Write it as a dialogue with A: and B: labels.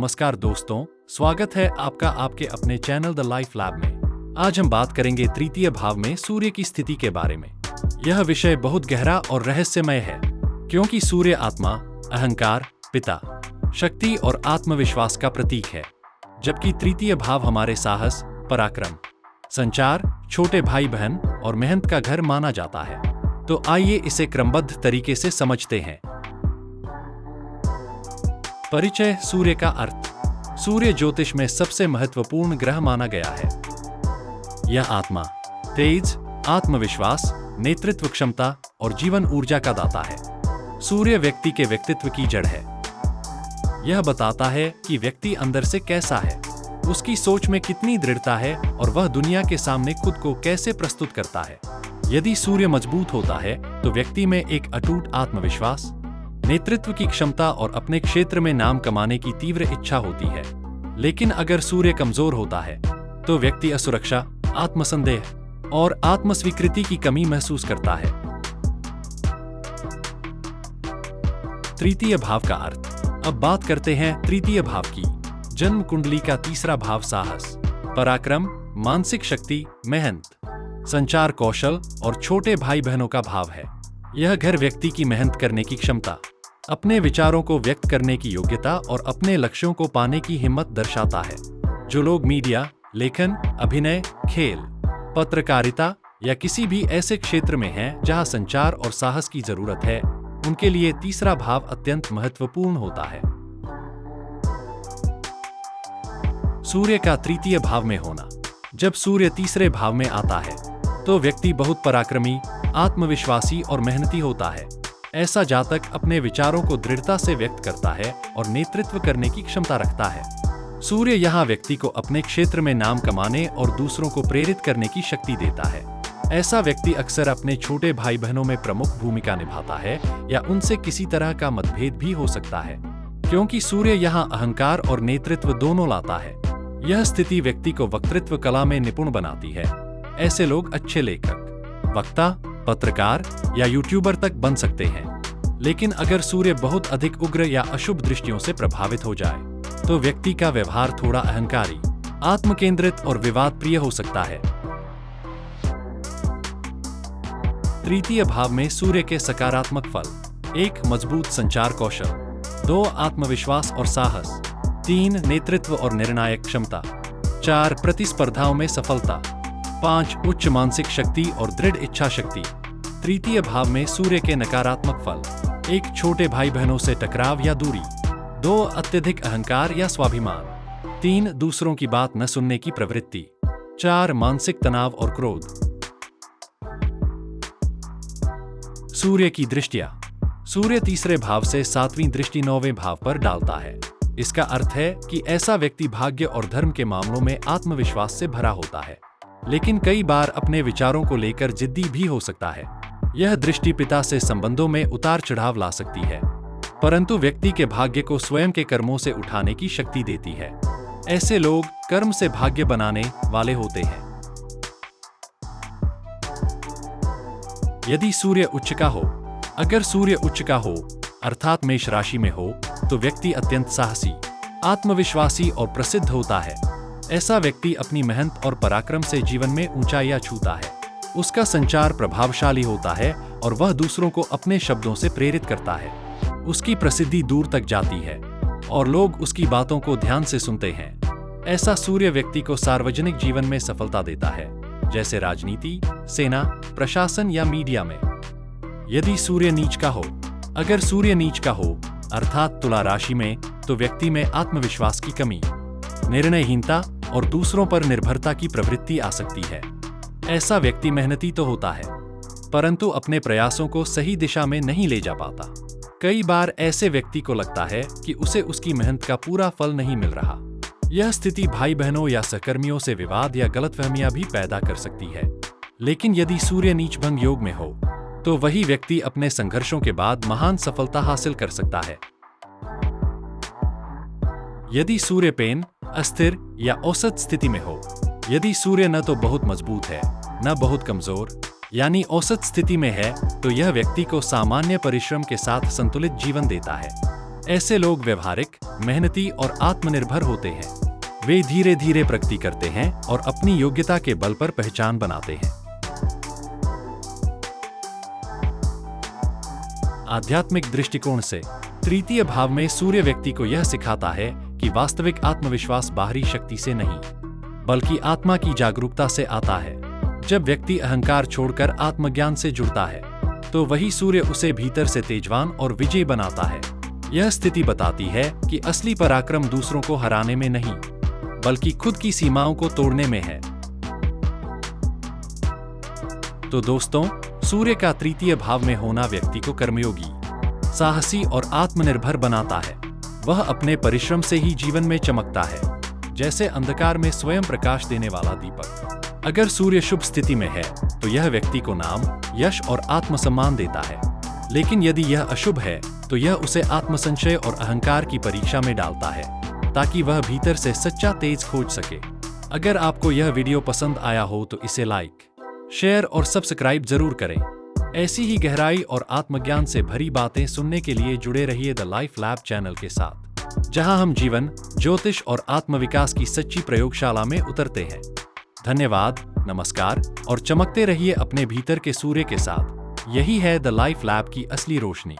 A: नमस्कार दोस्तों, स्वागत है आपका आपके अपने चैनल द लाइफ लैब में। आज हम बात करेंगे तृतीय भाव में सूर्य की स्थिति के बारे में। यह विषय बहुत गहरा और रहस्यमय है, क्योंकि सूर्य आत्मा, अहंकार, पिता, शक्ति और आत्मविश्वास का प्रतीक है, जबकि तृतीय भाव हमारे साहस, पराक्रम, संचार, छोटे भाई बहन और मेहनत का घर माना जाता है। तो आइए इसे क्रमबद्ध तरीके से समझते हैं। परिचय। सूर्य का अर्थ। सूर्य ज्योतिष में सबसे महत्वपूर्ण ग्रह माना गया है। यह आत्मा, तेज, आत्मविश्वास, नेतृत्व क्षमता और जीवन ऊर्जा का दाता है। सूर्य व्यक्ति के व्यक्तित्व की जड़ है। यह बताता है कि व्यक्ति अंदर से कैसा है, उसकी सोच में कितनी दृढ़ता है और वह दुनिया के सामने खुद को कैसे प्रस्तुत करता है। यदि सूर्य मजबूत होता है तो व्यक्ति में एक अटूट आत्मविश्वास, नेतृत्व की क्षमता और अपने क्षेत्र में नाम कमाने की तीव्र इच्छा होती है। लेकिन अगर सूर्य कमजोर होता है तो व्यक्ति असुरक्षा, आत्मसंदेह और आत्मस्वीकृति की कमी महसूस करता है। तृतीय भाव का अर्थ। अब बात करते हैं तृतीय भाव की। जन्म कुंडली का तीसरा भाव साहस, पराक्रम, मानसिक शक्ति, मेहनत, संचार कौशल और छोटे भाई बहनों का भाव है। यह घर व्यक्ति की मेहनत करने की क्षमता, अपने विचारों को व्यक्त करने की योग्यता और अपने लक्ष्यों को पाने की हिम्मत दर्शाता है। जो लोग मीडिया, लेखन, अभिनय, खेल, पत्रकारिता या किसी भी ऐसे क्षेत्र में हैं जहां संचार और साहस की जरूरत है, उनके लिए तीसरा भाव अत्यंत महत्वपूर्ण होता है। सूर्य का तृतीय भाव में होना। जब सूर्य तीसरे भाव में आता है तो व्यक्ति बहुत पराक्रमी, आत्मविश्वासी और मेहनती होता है। ऐसा जातक अपने विचारों को दृढ़ता से व्यक्त करता है और नेतृत्व करने की क्षमता रखता है। सूर्य यहाँ व्यक्ति को अपने क्षेत्र में नाम कमाने और दूसरों को प्रेरित करने की शक्ति देता है। ऐसा व्यक्ति अक्सर अपने छोटे भाई बहनों में प्रमुख भूमिका निभाता है या उनसे किसी तरह का मतभेद भी हो सकता है, क्योंकि सूर्य यहाँ अहंकार और नेतृत्व दोनों लाता है। यह स्थिति व्यक्ति को वक्तृत्व कला में निपुण बनाती है। ऐसे लोग अच्छे लेखक, वक्ता, पत्रकार या यूट्यूबर तक बन सकते हैं। लेकिन अगर सूर्य बहुत अधिक उग्र या अशुभ दृष्टियों से प्रभावित हो जाए तो व्यक्ति का व्यवहार थोड़ा अहंकारी, आत्मकेंद्रित और विवाद प्रिय हो सकता है। तृतीय भाव में सूर्य के सकारात्मक फल। 1. मजबूत संचार कौशल। 2. आत्मविश्वास और साहस। 3. नेतृत्व और निर्णायक क्षमता। 4. प्रतिस्पर्धाओं में सफलता। 5. उच्च मानसिक शक्ति और दृढ़ इच्छा शक्ति। तृतीय भाव में सूर्य के नकारात्मक फल। 1. छोटे भाई बहनों से टकराव या दूरी। 2. अत्यधिक अहंकार या स्वाभिमान। 3. दूसरों की बात न सुनने की प्रवृत्ति। 4. मानसिक तनाव और क्रोध। सूर्य की दृष्टियां। सूर्य तीसरे भाव से 7वीं दृष्टि 9वें भाव पर डालता है। इसका अर्थ है कि ऐसा व्यक्ति भाग्य और धर्म के मामलों में आत्मविश्वास से भरा होता है, लेकिन कई बार अपने विचारों को लेकर जिद्दी भी हो सकता है। यह दृष्टि पिता से संबंधों में उतार चढ़ाव ला सकती है, परंतु व्यक्ति के भाग्य को स्वयं के कर्मों से उठाने की शक्ति देती है। ऐसे लोग कर्म से भाग्य बनाने वाले होते हैं। यदि सूर्य उच्च का हो। अगर सूर्य उच्च का हो, अर्थात मेष राशि में हो, तो व्यक्ति अत्यंत साहसी, आत्मविश्वासी और प्रसिद्ध होता है। ऐसा व्यक्ति अपनी मेहनत और पराक्रम से जीवन में ऊंचाइयां छूता है। उसका संचार प्रभावशाली होता है और वह दूसरों को अपने शब्दों से प्रेरित करता है। उसकी प्रसिद्धि दूर तक जाती है और लोग उसकी बातों को ध्यान से सुनते हैं। ऐसा सूर्य व्यक्ति को सार्वजनिक जीवन में सफलता देता है, जैसे राजनीति, सेना, प्रशासन या मीडिया में। यदि सूर्य नीच का हो। अगर सूर्य नीच का हो, अर्थात तुला राशि में, तो व्यक्ति में आत्मविश्वास की कमी, निर्णयहीनता और दूसरों पर निर्भरता की प्रवृत्ति आ सकती है। ऐसा व्यक्ति मेहनती तो होता है, परंतु अपने प्रयासों को सही दिशा में नहीं ले जा पाता। कई बार ऐसे व्यक्ति को लगता है कि उसे उसकी मेहनत का पूरा फल नहीं मिल रहा। यह स्थिति भाई बहनों या सहकर्मियों से विवाद या गलतफहमियां भी पैदा कर सकती है। लेकिन यदि सूर्य नीच भंग योग में हो तो वही व्यक्ति अपने संघर्षों के बाद महान सफलता हासिल कर सकता है। यदि सूर्य पेन, अस्थिर या औसत स्थिति में हो। यदि सूर्य न तो बहुत मजबूत है न बहुत कमजोर, यानी औसत स्थिति में है, तो यह व्यक्ति को सामान्य परिश्रम के साथ संतुलित जीवन देता है। ऐसे लोग व्यवहारिक, मेहनती और आत्मनिर्भर होते हैं। वे धीरे धीरे प्रगति करते हैं और अपनी योग्यता के बल पर पहचान बनाते हैं। आध्यात्मिक दृष्टिकोण से तृतीय भाव में सूर्य व्यक्ति को यह सिखाता है कि वास्तविक आत्मविश्वास बाहरी शक्ति से नहीं, बल्कि आत्मा की जागरूकता से आता है। जब व्यक्ति अहंकार छोड़कर आत्मज्ञान से जुड़ता है, तो वही सूर्य उसे भीतर से तेजवान और विजयी बनाता है। यह स्थिति बताती है कि असली पराक्रम दूसरों को हराने में नहीं, बल्कि खुद की सीमाओं को तोड़ने में है। तो दोस्तों, सूर्य का तृतीय भाव में होना व्यक्ति को कर्मयोगी, साहसी और आत्मनिर्भर बनाता है। वह अपने परिश्रम से ही जीवन में चमकता है, जैसे अंधकार में स्वयं प्रकाश देने वाला दीपक। अगर सूर्य शुभ स्थिति में है, तो यह व्यक्ति को नाम, यश और आत्मसम्मान देता है। लेकिन यदि यह अशुभ है, तो यह उसे आत्मसंशय और अहंकार की परीक्षा में डालता है, ताकि वह भीतर से सच्चा तेज खोज सके। अगर आपको यह वीडियो पसंद आया हो तो इसे लाइक, शेयर और सब्सक्राइब जरूर करें। ऐसी ही गहराई और आत्मज्ञान से भरी बातें सुनने के लिए जुड़े रहिए द लाइफ लैब चैनल के साथ, जहां हम जीवन, ज्योतिष और आत्मविकास की सच्ची प्रयोगशाला में उतरते हैं। धन्यवाद, नमस्कार और चमकते रहिए अपने भीतर के सूर्य के साथ। यही है द लाइफ लैब की असली रोशनी।